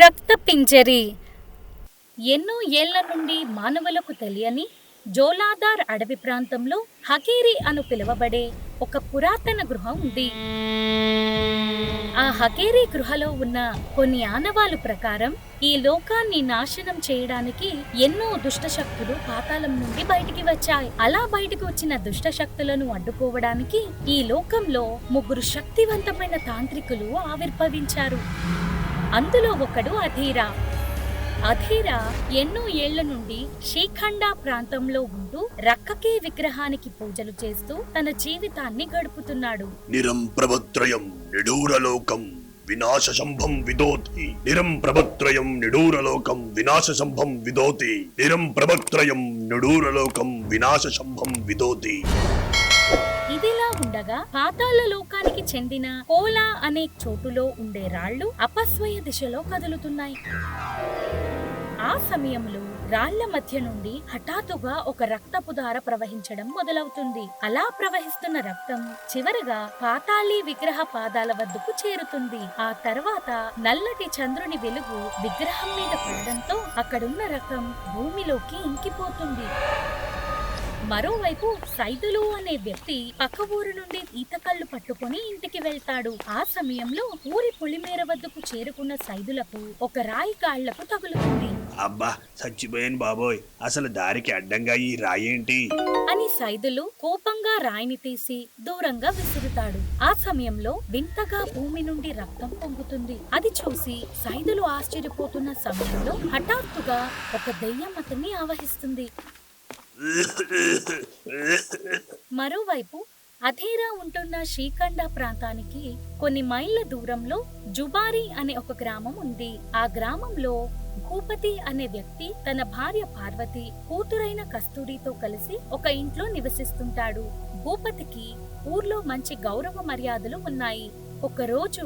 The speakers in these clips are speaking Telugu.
రక్తపింజరి ఎన్నో ఏళ్ల నుండి మానవులకు తెలియని జోలాదార్ అడవి ప్రాంతంలో హకీరి అను పిలువబడే ఒక పురాతన గృహ ఉంది. ఆ హకీరి గృహలో ఉన్న కొన్ని ఆనవాలు ప్రకారం ఈ లోకాన్ని నాశనం చేయడానికి ఎన్నో దుష్టశక్తులు పాతాళం నుండి బయటికి వచ్చాయి. అలా బయటికి వచ్చిన దుష్టశక్తులను అడ్డుకోవడానికి ఈ లోకంలో 3 శక్తివంతమైన తాంత్రికులు ఆవిర్భవించారు. అందులో ఒకడు అధీరా. అధీరా ఎన్నో ఏళ్ల నుండి శ్రీఖండ ప్రాంతంలో ఉంటూ రక్కకే విగ్రహానికి పూజలు చేస్తూ తన జీవితాన్ని గడుపుతున్నాడు. నిరంప్రభత్రయం నిడూరలోకం వినాశశంభం విదోతి నిరంప్రభత్రయం నిడూరలోకం వినాశశంభం విదోతి నిరంప్రభత్రయం నిడూరలోకం వినాశశంభం విదోతి. ఇదిలా ఉండగా పాతాళ లోకానికి చెందిన కోలా అనే చోటులో ఉండే రాళ్లు అపస్వయ దిశలో కదులుతున్నాయి. ఆ సమయంలో రాళ్ల మధ్య నుండి హఠాత్తుగా ఒక రక్తపు ధార ప్రవహించడం మొదలవుతుంది. అలా ప్రవహిస్తున్న రక్తం చివరగా పాతాళి విగ్రహ పాదాల వద్దకు చేరుతుంది. ఆ తర్వాత నల్లటి చంద్రుని వెలుగు విగ్రహం మీద పడడంతో అక్కడున్న రక్తం భూమిలోకి ఇంకిపోతుంది. మరోవైపు సైదులు అనే వ్యక్తి పక్క ఊరు నుండి ఈతకళ్ళు పట్టుకుని ఇంటికి వెళ్తాడు. ఆ సమయంలో ఊరి పొలిమేర వద్దకు చేరుకున్న సైదులకు ఒక రాయి కాళ్లకు తగులుతుంది. అబ్బా చచ్చిపోయాను బాబోయ్, అసలు దారికి అడ్డంగా ఈ రాయేంటి అని సైదులు కోపంగా రాయిని తీసి దూరంగా విసురుతాడు. ఆ సమయంలో వింతగా భూమి నుండి రక్తం పొంగుతుంది. అది చూసి సైదులు ఆశ్చర్యపోతున్న సమయంలో హఠాత్తుగా ఒక దెయ్యం అతన్ని ఆవహిస్తుంది. మరోవైపు అధీరా ఉంటున్న శ్రీఖండ ప్రాంతానికి కొన్ని మైళ్ళ దూరంలో జుబారి అనే ఒక గ్రామం ఉంది. ఆ గ్రామంలో భూపతి అనే వ్యక్తి తన భార్య పార్వతి, కూతురైన కస్తూరితో కలిసి ఒక ఇంట్లో నివసిస్తుంటాడు. భూపతికి ఊర్లో మంచి గౌరవ మర్యాదలు ఉన్నాయి. ఒక రోజు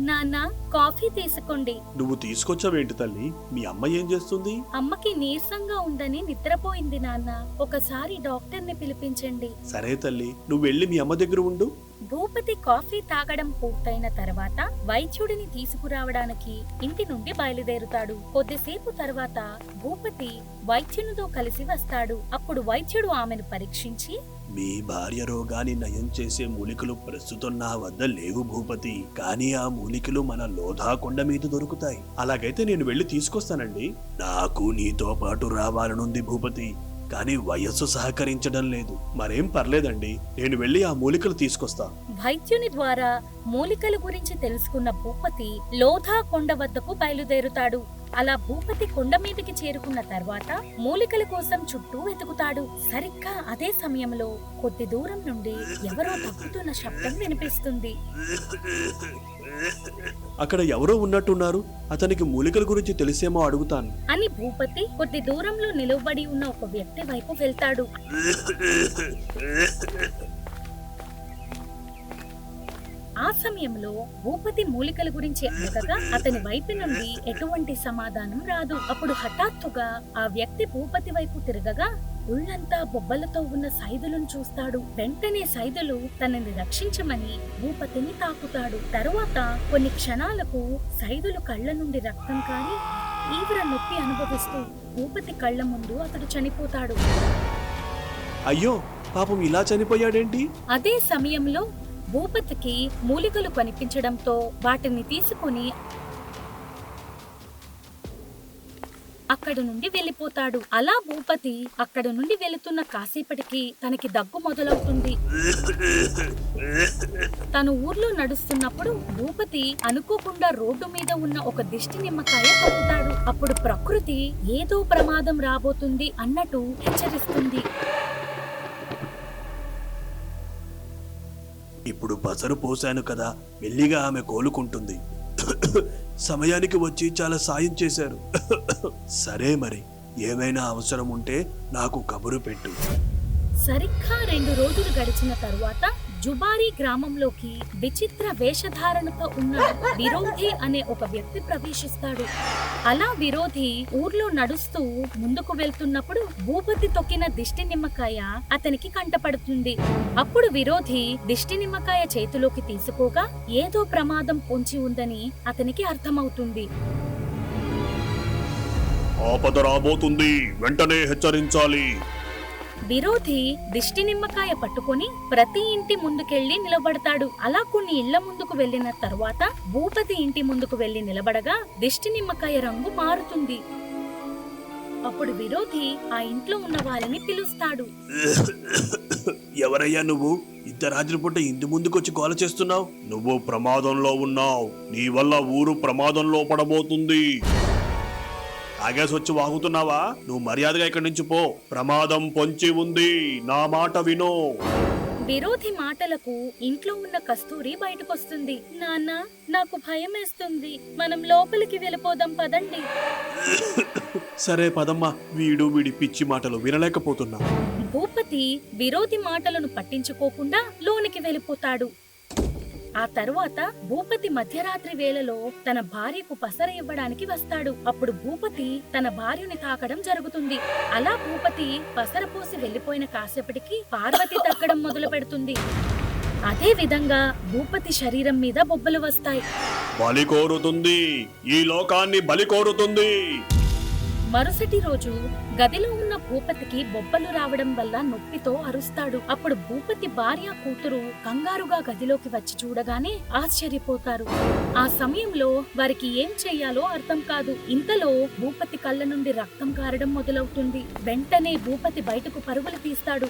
నాన్న కాఫీ తీసుకోండి. నువ్వు తీసుకొచ్చావేంటి తల్లి? మీ అమ్మ ఏం చేస్తుంది? అమ్మకి నీరసంగా ఉందని నిద్రపోయింది నాన్న. ఒకసారి డాక్టర్ని పిలిపించండి. సరే తల్లి, నువ్వు వెళ్ళి మీ అమ్మ దగ్గర ఉండు. భూపతి కాఫీ తాగడం పూర్తయిన తర్వాత వైద్యుడిని తీసుకురావడానికి ఇంటి నుండి బయలుదేరుతాడు. కొద్దిసేపు తర్వాత భూపతి వైద్యునితో కలిసి వస్తాడు. అప్పుడు వైద్యుడు ఆమెను పరీక్షించి, మీ భార్య రోగాన్ని నయం చేసే మూలికలు ప్రస్తుతం నా వద్ద లేవు భూపతి, కానీ ఆ మూలికలు మన లోధా కొండ మీద దొరుకుతాయి. అలాగైతే నేను వెళ్ళి తీసుకొస్తానండి. నాకు నీతో పాటు రావాలనుంది భూపతి, కానీ వయస్సు సహకరించడం లేదు. మరేం పర్లేదండి, నేను వెళ్ళి ఆ మూలికలు తీసుకొస్తా. వైద్యుని ద్వారా మూలికల గురించి తెలుసుకున్న భూపతి లోధా కొండ వద్దకు బయలుదేరుతాడు. అలా భూపతి కొండ మీదకి చేరుకున్న తర్వాత మూలికల కోసం చుట్టూ వెతుకుతాడు. సరిగ్గా అదే సమయంలో కొద్ది దూరం నుండి ఎవరో తగ్గుతున్న శబ్దం వినిపిస్తుంది. అక్కడ ఎవరో ఉన్నట్టున్నారు, అతనికి మూలికల గురించి తెలిసేమో అడుగుతాను అని భూపతి కొద్ది దూరంలో నిలవబడి ఉన్న ఒక వ్యక్తి వైపు వెళ్తాడు. ఆ సమయంలో భూపతి మూలికల గురించి అడగగా అతని వైపు నుండి ఎటువంటి సమాధానం రాదు. అప్పుడు హఠాత్తుగా ఆ వ్యక్తి భూపతి వైపు తిరగగా ఒళ్ళంతా బొబ్బలతో ఉన్న సైదులను చూస్తాడు. వెంటనే సైదులు తనని రక్షించమని భూపతిని తాకుతాడు. తరువాత కొన్ని క్షణాలకు సైదులు కళ్ళ నుండి రక్తం కారి తీవ్ర నొప్పి అనుభవిస్తూ భూపతి కళ్ళ ముందు అతడు చనిపోతాడు. అయ్యో పాపం, ఇలా చనిపోయాడేంటి? అదే సమయంలో భూపతికి మూలికలు కనిపించడంతో వాటిని తీసుకుని అక్కడి నుండి వెళ్ళిపోతాడు. అలా భూపతి అక్కడి నుండి వెళుతున్న కాసేపటికి తనకి దగ్గు మొదలవుతుంది. తను ఊర్లో నడుస్తున్నప్పుడు భూపతి అనుకోకుండా రోడ్డు మీద ఉన్న ఒక దిష్టి నిమ్మకాయ తప్పుతాడు. అప్పుడు ప్రకృతి ఏదో ప్రమాదం రాబోతుంది అన్నట్టు హెచ్చరిస్తుంది. ఇప్పుడు పసరు పోశాను కదా, మెల్లిగా ఆమె కోలుకుంటుంది. సమయానికి వచ్చి చాలా సాయం చేశారు. సరే మరి, ఏమైనా అవసరం ఉంటే నాకు కబురు పెట్టు. సరిగ్గా 2 రోజులు గడిచిన తరువాత జుబారి గ్రామంలోకి విచిత్ర వేషధారణతో ఉన్న విరోధి అనే ఒక వ్యక్తి ప్రవేశిస్తాడు. అలా విరోధి ఊర్లో నడుస్తూ ముందుకు వెళ్తున్నప్పుడు భూపతి తొక్కిన దిష్టి నిమ్మకాయ అతనికి కంటపడుతుంది. అప్పుడు విరోధి దిష్టి నిమ్మకాయ చేతిలోకి తీసుకోగా ఏదో ప్రమాదం పొంచి ఉందని అతనికి అర్థమవుతుంది. ఆపద రాబోతుంది, వెంటనే హెచ్చరించాలి. విరోధి దిష్టి నిమ్మకాయ పట్టుకొని ప్రతి ఇంటి ముందుకెళ్లి నిలబడతాడు. అలా కొన్ని ఇళ్ల ముందుకు వెళ్లిన తరువాత భూపతి ఇంటి ముందుకు వెళ్లి నిలబడగా దిష్టి నిమ్మకాయ రంగు మారుతుంది. అప్పుడు విరోధి ఆ ఇంట్లో ఉన్న వారిని పిలుస్తాడు. ఎవరయ్యా నువ్వు? ఇంత రాత్రి పూట ఇంటి ముందుకొచ్చి గోల చేస్తున్నావు? నువ్వు ప్రమాదంలో ఉన్నావు. నీ వల్ల ఊరు ప్రమాదంలో పడబోతుంది. ఆగేసి వచ్చి వాగుతున్నావా? నువ్వు మర్యాదగా ఇక్కడి నుంచి పో. ప్రమాదం పొంచి ఉంది, నా మాట వినో. విరోధి మాటలకు ఇంట్లో ఉన్న కస్తూరి బయటకొస్తుంది. నాన్న, నాకు భయం వేస్తుంది, మనం లోపలికి వెళ్ళిపోదాం పదండి. సరే పదమ్మా, వీడి పిచ్చి మాటలు వినలేకపోతున్నా. భూపతి విరోధి మాటలను పట్టించుకోకుండా లోనికి వెళ్ళిపోతాడు. ఆ తరువాత భూపతి మధ్యరాత్రి వేళలో తన భార్యకు పసర ఇవ్వడానికి వస్తాడు. అప్పుడు భూపతి తన భార్యని తాకడం జరుగుతుంది. అలా భూపతి పసర పోసి వెళ్లిపోయిన కాసేపటికి పార్వతి తగ్గడం మొదలు పెడుతుంది. అదే విధంగా భూపతి శరీరం మీద బొబ్బలు వస్తాయి. బలి కోరుతుంది, ఈ లోకాన్ని బలి కోరుతుంది. మరుసటి రోజు గదిలో ఉన్న భూపతికి బొబ్బలు రావడం వల్ల నొప్పితో అరుస్తాడు. అప్పుడు భూపతి భార్య కూతురు కంగారుగా గదిలోకి వచ్చి చూడగానే ఆశ్చర్యపోతారు. ఆ సమయంలో వారికి ఏం చెయ్యాలో అర్థం కాదు. ఇంతలో భూపతి కళ్ళ నుండి రక్తం కారడం మొదలవుతుంది. వెంటనే భూపతి బయటకు పరుగులు తీస్తాడు.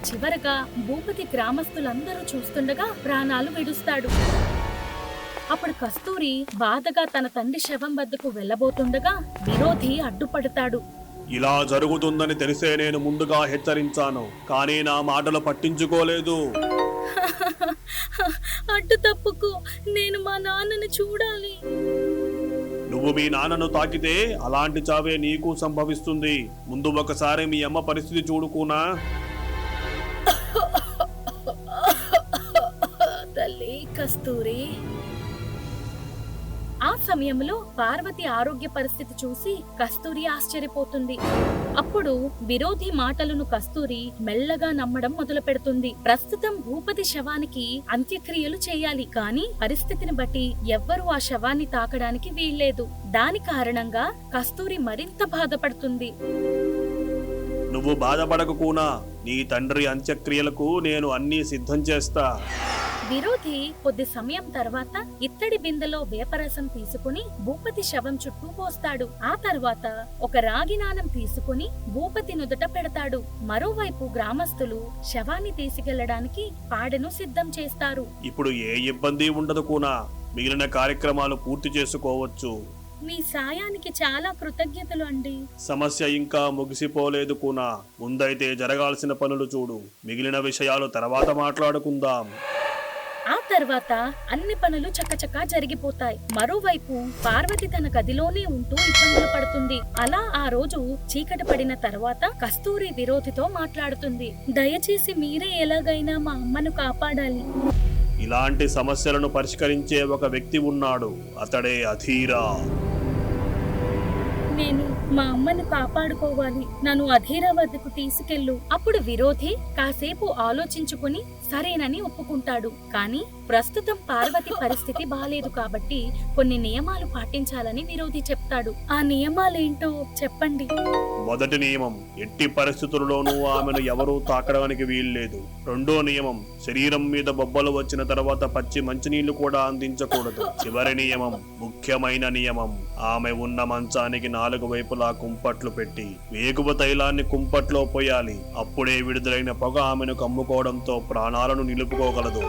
చివరగా భూపతి గ్రామస్తులందరూ చూస్తుండగా ప్రాణాలు విడుస్తాడు. అప్పుడు కస్తూరి బాధగా తన తండ్రి శవం వద్దకు వెళ్లబోతుండగా విరోధి అడ్డుపడతాడు. ఇలా జరుగుతుందని తెలిసే నేను ముందుగా హెచ్చరించాను, కానీ నా మాటలు పట్టించుకోలేదు. అడ్డు తప్పుకు, నేను మా నాన్నను చూడాలి. నువ్వు మీ నాన్నను తాకితే అలాంటి చావే నీకు సంభవిస్తుంది. ముందు ఒకసారి మీ అమ్మ పరిస్థితి చూడుకునా. తల్లి కస్తూరి. ఆ సమయంలో పార్వతి ఆరోగ్య పరిస్థితి చూసి కస్తూరి ఆశ్చర్యపోతుంది. అప్పుడు విరోధి మాటలను కస్తూరి మెల్లగా నమ్మడం మొదలు పెడుతుంది. ప్రస్తుతం భూపతి శవానికి అంత్యక్రియలు చేయాలి, కానీ పరిస్థితిని బట్టి ఎవ్వరూ ఆ శవాన్ని తాకడానికి వీల్లేదు. దాని కారణంగా కస్తూరి మరింత బాధపడుతుంది. నువ్వు బాధపడకునా, నీ తండ్రి అంత్యక్రియలకు నేను అన్నీ సిద్ధం చేస్తా. విరోధి కొద్ది సమయం తర్వాత ఇత్తడి బిందెలో వేపరసం తీసుకుని భూపతి శవం చుట్టూ పోస్తాడు. ఆ తర్వాత ఒక రాగి నాణెం తీసుకుని భూపతి నుదుట పెడతాడు. మరోవైపు గ్రామస్తులు శవాన్ని తీసుకెళ్లడానికి పాడెను సిద్ధం చేస్తారు. ఇప్పుడు ఏ ఇబ్బంది ఉండదు కూనా, మిగిలిన కార్యక్రమాలు పూర్తి చేసుకోవచ్చు. మీ సాయానికి చాలా కృతజ్ఞతలు అండి. సమస్య ఇంకా ముగిసిపోలేదు కూనా, ముందైతే జరగాల్సిన పనులు చూడు. మిగిలిన విషయాలు తర్వాత మాట్లాడుకుందాం. ఆ తర్వాత అన్ని పనులు చకచకా జరిగిపోతాయి. మరోవైపు పార్వతి తన గదిలోనే ఉంటూ ఇబ్బందులు పడుతుంది. అలా ఆ రోజు చీకటి పడిన తర్వాత కస్తూరి విరోధితో మాట్లాడుతుంది. దయచేసి మీరే ఎలాగైనా మా అమ్మను కాపాడాలి. ఇలాంటి సమస్యలను పరిష్కరించే ఒక వ్యక్తి ఉన్నాడు, అతడే అధీరా. నేను మా అమ్మను కాపాడుకోవాలి, నన్ను అధీరా వద్దకు తీసుకెళ్ళు. అప్పుడు విరోధి కాసేపు ఆలోచించుకుని సరేనని ఒప్పుకుంటాడు. కానీ ప్రస్తుతం పార్వతి పరిస్థితి బాలేదు కాబట్టి కొన్ని నియమాలు పాటించాలని విరోధి చెప్తాడు. ఆ నియమాలేంటో చెప్పండి. మొదటి నియమం, ఎట్టి పరిస్థితుల్లోనూ ఆమెను ఎవరూ తాకడానికి వీల్లేదు. రెండో నియమం, శరీరం మీద బొబ్బలు వచ్చిన తర్వాత పచ్చి మంచినీళ్లు కూడా అందించకూడదు. చివరి నియమం, ముఖ్యమైన నియమం, ఆమె ఉన్న మంచానికి 4 వైపులా కుంపట్లు పెట్టి వేగువ తైలాన్ని కుంపట్లో పోయాలి. అప్పుడే విడుదలైన పొగ ఆమెను కమ్ముకోవడంతో ప్రాణాలను నిలుపుకోగలదు.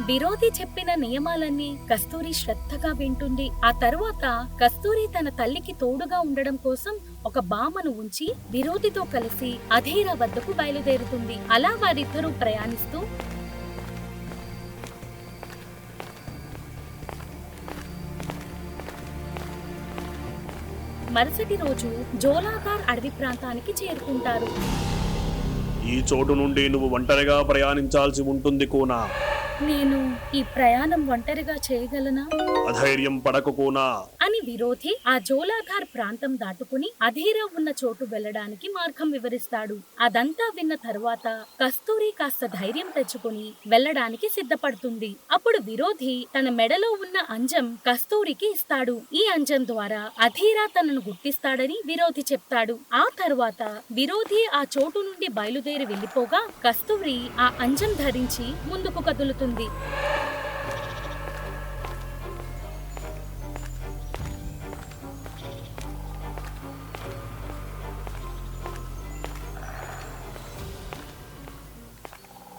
విరోధి చెప్పిన నియమాలన్నీ కస్తూరి శ్రద్ధగా వింటుంది. ఆ తరువాత కస్తూరి తన తల్లికి తోడుగా ఉండడం కోసం ఒక బామను ఉంచి విరోధితో కలిసి అధీరా వద్దకు బయలుదేరుతుంది. అలా వారిద్దరూ ప్రయాణిస్తూ మరుసటి రోజు జోలాగార్ అడవి ప్రాంతానికి చేరుకుంటారు. ఈ చోటు నుండి నువ్వు ఒంటరిగా ప్రయాణించాల్సి ఉంటుంది కూనా. నేను ఈ ప్రయాణం ఒంటరిగా చేయగలనా? అధైర్యం పడకు కూనా. అని విరోధి ఆ జోలాధార్ ప్రాంతం దాటుకుని అధీరా ఉన్న చోటు వెళ్ళడానికి మార్గం వివరిస్తాడు. అదంతా విన్న తరువాత కస్తూరి కాస్త ధైర్యం తెచ్చుకుని వెళ్ళడానికి సిద్ధపడుతుంది. అప్పుడు విరోధి తన మెడలో ఉన్న అంజం కస్తూరికి ఇస్తాడు. ఈ అంజం ద్వారా అధీరా తనను గుర్తిస్తాడని విరోధి చెప్తాడు. ఆ తరువాత విరోధి ఆ చోటు నుండి బయలుదేరి వెళ్లిపోగా కస్తూరి ఆ అంజం ధరించి ముందుకు కదులుతుంది.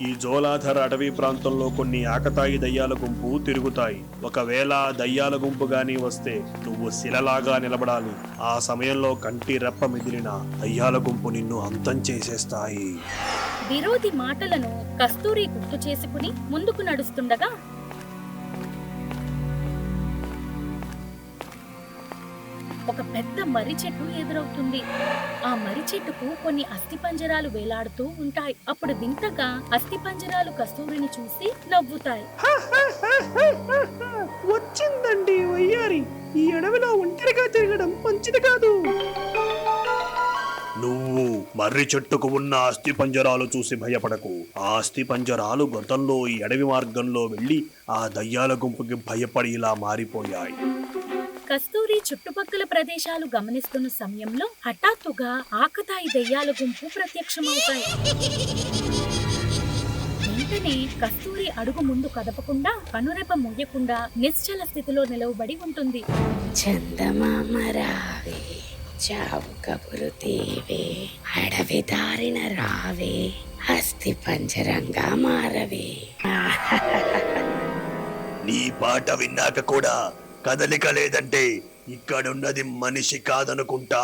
ఈ జోలాధర్ అటవీ ప్రాంతంలో కొన్ని ఆకతాయి దయ్యాల గుంపు తిరుగుతాయి. ఒకవేళ ఆ దయ్యాల గుంపు గాని వస్తే నువ్వు శిలలాగా నిలబడాలి. ఆ సమయంలో కంటి రెప్ప మిదిలిన దయ్యాల గుంపు నిన్ను అంతం చేసేస్తాయి. విరోధి మాటలను కస్తూరి గుర్తు చేసుకుని ముందుకు నడుస్తుండగా ఒక పెద్ద మర్రి చెట్టు ఎదురవుతుంది. ఆ మర్రి చెట్టుకు కొన్ని అస్థిపంజరాలు వేలాడుతూ ఉంటాయి. అప్పుడు వింతగా అస్థిపంజరాలు కస్తూరిని చూసి నవ్వుతాయి. వచ్చిందండి వయ్యారి. ఈ అడవిలో ఒంటరిగా తిరగడం మంచిది కాదు. నువ్వు మర్రి చెట్టుకు ఉన్న అస్థిపంజరాలు చూసి భయపడకు. ఆ అస్థిపంజరాలు గతంలో ఈ అడవి మార్గంలో వెళ్లి ఆ దయ్యాల గుంపుకి భయపడి ఇలా మారిపోయాయి. కస్తూరి చుట్టుపక్కల ప్రదేశాలు గమనిస్తున్న సమయంలో హఠాత్తుగా ఆకతాయి దెయ్యాల గుంపు ప్రత్యక్షమవుతాయి. వెంటనే కస్తూరి అడుగు ముందు కదపకుండా కనురెప్ప మూయకుండా నిశ్చల స్థితిలో నిలవబడి ఉంటుంది. చందమామ రావే, చావు కబురు తీవే, అడవి దారిన రావే, అస్థి పంజరంగా మారవే. నీ పాట విన్నాక కూడా కదలిక లేదంటే ఇక్కడున్నది మనిషి కాదనుకుంటా.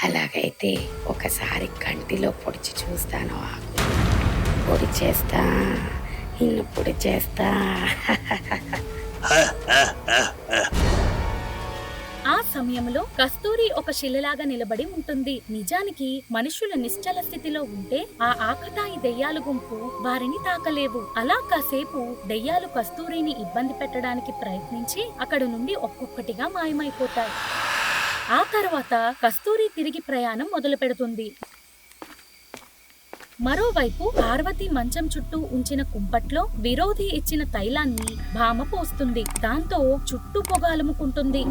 అలాగైతే ఒకసారి కంటిలో పొడిచి చూస్తాను. పొడి చేస్తా, నిన్ను పొడి చేస్తా. ఆ సమయంలో కస్తూరి ఒక శిలలాగా నిలబడి ఉంటుంది. నిజానికి మనుషులు నిశ్చల స్థితిలో ఉంటే ఆ ఆకతాయి దెయ్యాల గుంపు వారిని తాకలేవు. అలా కాసేపు దెయ్యాలు కస్తూరిని ఇబ్బంది పెట్టడానికి ప్రయత్నించి అక్కడ నుండి ఒక్కొక్కటిగా మాయమైపోతాయి. ఆ తర్వాత కస్తూరి తిరిగి ప్రయాణం మొదలు పెడుతుంది. మరోవైపు పార్వతి మంచం చుట్టూ ఉంచిన కుంపట్లో విరోధి ఇచ్చిన తైలాన్ని భామ పోస్తుంది. దాంతో చుట్టూ పొగాలముకుంటుంది.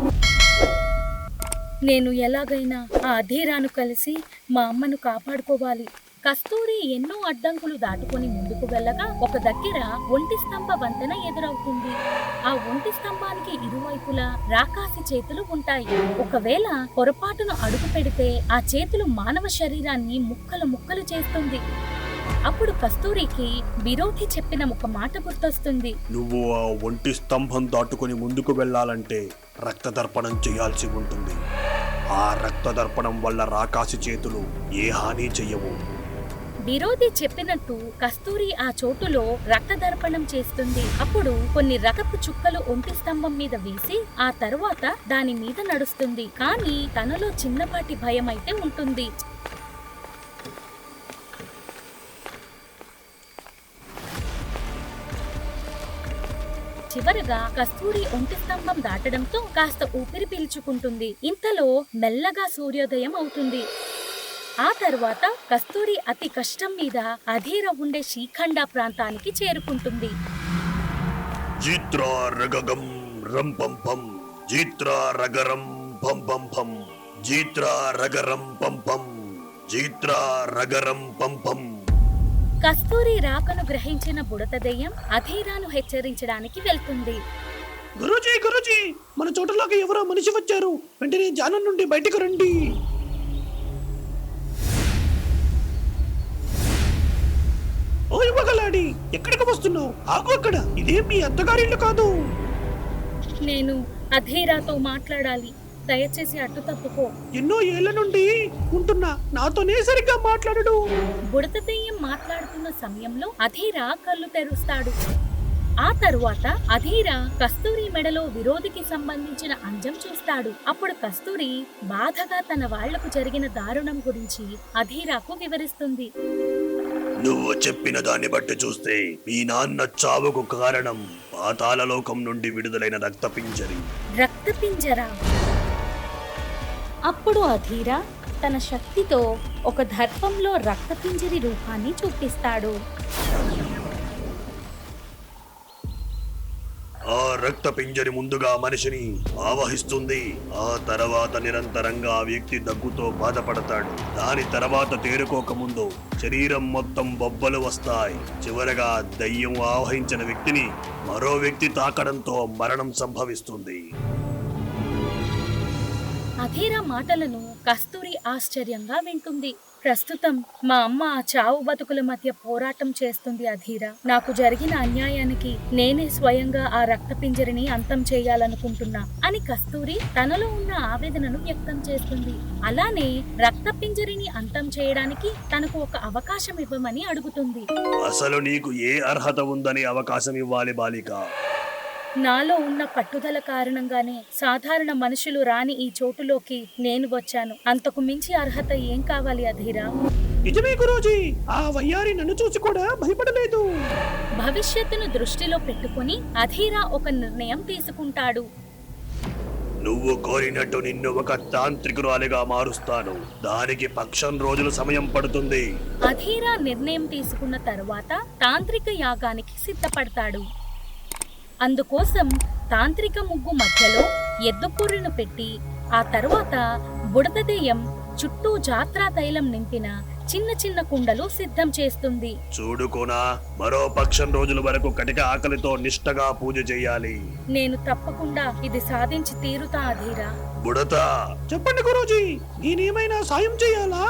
నేను ఎలాగైనా ఆ అధీరాను కలిసి మా అమ్మను కాపాడుకోవాలి. కస్తూరి ఎన్నో అడ్డంకులు దాటుకొని ముందుకు వెళ్ళగా ఒక దగ్గర ఒంటి స్తంభ వంతెన ఎదురవుతుంది. ఆ ఒంటి స్తంభానికి ఇరువైపులా రాకాసి చేతులు ఉంటాయి. ఒకవేళ పొరపాటును అడుగు పెడితే ఆ చేతులు మానవ శరీరాన్ని ముక్కలు ముక్కలు చేస్తుంది. అప్పుడు కస్తూరికి విరోధి చెప్పిన ఒక మాట గుర్తొస్తుంది. నువ్వు ఆ ఒంటి స్తంభం దాటుకుని ముందుకు వెళ్ళాలంటే రక్తదర్పణం చేయాల్సి ఉంటుంది. ఆ రక్తదర్పణం వల్ల రాకాసి చేతులు ఏ హాని చెయ్యవు. విరోధి చెప్పినట్టు కస్తూరి ఆ చోటులో రక్తదర్పణం చేస్తుంది. అప్పుడు కొన్ని రకపు చుక్కలు ఒంటి స్తంభం మీద వేసి ఆ తరువాత దాని మీద నడుస్తుంది. కానీ తనలో చిన్నపాటి భయం అయితే ఉంటుంది. చివరగా కస్తూరి ఒంటి స్తంభం దాటడంతో కాస్త ఊపిరి పీల్చుకుంటుంది. ఇంతలో మెల్లగా సూర్యోదయం అవుతుంది. ఆ తరువాత కస్తూరి అతి కష్టం మీద అధీర ఉండే శీఖండ ప్రాంతానికి చేరుకుంటుంది. జీత్రా రగగం రంపం పం, జీత్రా రగరం పం పం పం, జీత్రా రగరం పం పం, జీత్రా రగరం పం పం. కస్తూరి రాకను గ్రహించిన బుడత దెయ్యం అధీరాను హెచ్చరించడానికి వెళ్తుంది. గురూజీ గురూజీ, మన చోటలోకి ఎవరో మనిషి వచ్చారు. వెంటనే జానం నుండి బయటకు రండి. ఓ యువగలాడి, ఎక్కడికి వస్తున్నావు? ఆగు అక్కడ. ఇదేం మీ అత్తగారిల్లు కాదు. నేను అధీరాతో మాట్లాడాలి. దయచేసి అడ్డు తప్పుకో. ఎన్నో ఏళ్ల నుండి ఉంటున్నా, నాతోనే సరిగ్గా మాట్లాడడు. బుడత దెయ్యం మాట్లాడుతున్న సమయంలో అధీరా కళ్ళు తెరుస్తాడు. ఆ తరువాత అధీరా కస్తూరి మెడలో విరోధికి సంబంధించిన అంజం చూస్తాడు. అప్పుడు కస్తూరి బాధగా తన వాళ్లకు జరిగిన దారుణం గురించి అధీరాకు వివరిస్తుంది. నువ్వు చెప్పిన దాన్ని బట్టి చూస్తే మీ నాన్న చావుకు కారణం పాతాళలోకం నుండి విడుదలైన రక్తపింజరి. రక్తపింజర. అప్పుడు అధీర తన శక్తితో ఒక దర్పంలో రక్తపింజరి రూపాన్ని చూపిస్తాడు. ఆ రక్తపింజరి ముందుగా మనిషిని ఆవహిస్తుంది. ఆ తర్వాత నిరంతరంగా ఆ వ్యక్తి దగ్గుతో బాధపడతాడు. దాని తర్వాత తేరుకోకముందు శరీరం మొత్తం బొబ్బలు వస్తాయి. చివరగా దయ్యం ఆవహించిన వ్యక్తిని మరో వ్యక్తి తాకడంతో మరణం సంభవిస్తుంది. అధీర మాటలను కస్తూరి ఆశ్చర్యంగా వింటుంది. ప్రస్తుతం మా అమ్మ ఆ చావు బతుకుల మధ్య పోరాటం చేస్తుంది. అధీర, నాకు జరిగిన అన్యాయానికి నేనే స్వయంగా ఆ రక్తపింజరిని అంతం చేయాలనుకుంటున్నా అని కస్తూరి తనలో ఉన్న ఆవేదనను వ్యక్తం చేస్తుంది. అలానే రక్తపింజరిని అంతం చేయడానికి తనకు ఒక అవకాశం ఇవ్వమని అడుగుతుంది. అసలు నీకు ఏ అర్హత ఉందని అవకాశం ఇవ్వాలి బాలిక? నాలో ఉన్న పట్టుదల కారణంగానే సాధారణ మనుషులు రాని ఈ చోటులోకి నేను వచ్చాను. అంతకు మించి అర్హత ఏం కావాలి అధీరా? నిజమే గురూజీ, ఆ వయ్యారి నన్ను చూసి కూడా భయపడలేదు. భవిష్యత్తును దృష్టిలో పెట్టుకుని అధీరా ఒక నిర్ణయం తీసుకుంటాడు. నువ్వు కోరినట్టు నిన్ను ఒక తాంత్రికురాలిగా మారుస్తాను. దానికి పక్షం రోజులు సమయం పడుతుంది. అధీరా నిర్ణయం తీసుకున్న తరువాత తాంత్రిక యాగానికి సిద్ధపడతాడు. అందుకోసం తాంత్రిక ముగ్గు మధ్యలో ఎద్దుపుర్రిను పెట్టి ఆ తరువాత బుడత దెయ్యం చుట్టూ జాత్రా తైలం నింపిన చిన్న చిన్న కుండలు సిద్ధం చేస్తుంది. చూడుకోనా, మరో పక్షం రోజుల వరకు కటిక ఆకలితో నిష్టగా పూజ చేయాలి. నేను తప్పకుండా ఇది సాధించి తీరుతా అధీరా. బుడత, చెప్పండి గురూజీ, నేనేమైనా సాయం చేయాలా?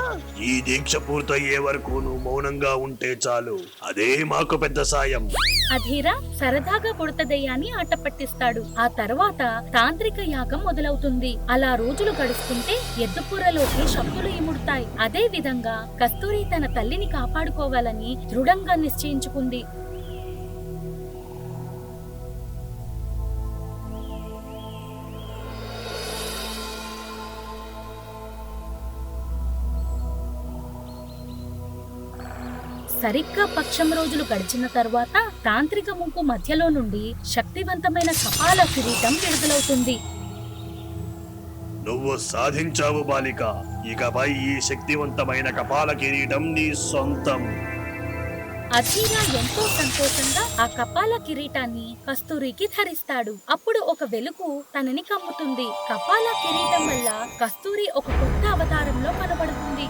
ఈ దీక్ష పూర్తయ్యే వరకు నువ్వు మౌనంగా ఉంటే చాలు. అదే మాకు పెద్ద సాయం. అధీరా సరదాగా బుడత దెయ్యాన్ని ఆట పట్టిస్తాడు. ఆ తర్వాత తాంత్రిక యాగం మొదలవుతుంది. అలా రోజులు గడుస్తుంటే ఎద్దుపురలోకి శక్తులు ఇముడుతాయి. అదే విధంగా కస్తూరి తన తల్లిని కాపాడుకోవాలని దృఢంగా నిశ్చయించుకుంది. సరిగ్గా పక్షం రోజులు గడిచిన తర్వాత తాంత్రిక ముగ్గు మధ్యలో నుండి శక్తివంతమైన కపాల కిరీటం విడుదలవుతుంది. నువ్వు సాధించావు బాలిక. ఇకపై ఈ శక్తివంతమైన కపాల కిరీటం నీ సొంతం. అధీరా ఎంతో సంతోషంగా ఆ కపాల కిరీటాన్ని కస్తూరికి ధరిస్తాడు. అప్పుడు ఒక వెలుగు తనని కమ్ముతుంది. కపాల కిరీటం వల్ల కస్తూరి ఒక కొత్త అవతారంలో కనబడుతుంది.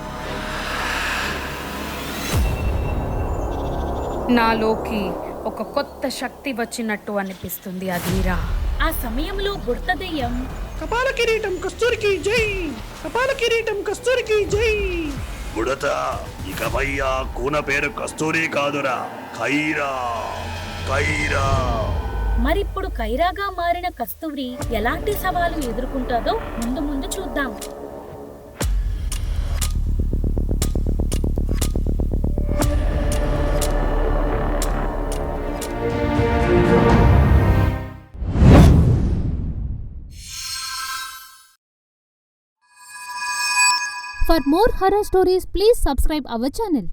నాలోకి ఒక కొత్త శక్తి వచ్చినట్టు అనిపిస్తుంది అధీరా. ఆ సమయంలో బుడత దెయ్యం కపాల కిరీటం కస్తూరికి జై, కపాల కిరీటం కస్తూరికి జై. బుడత, ఇకపై ఆ కూన పేరు కస్తూరి కాదురా, ఖైరా, ఖైరా. మరిప్పుడు కైరాగా మారిన కస్తూరి ఎలాంటి సవాలు ఎదుర్కొంటుందో ముందు ముందు చూద్దాం. For more horror stories, please subscribe our channel.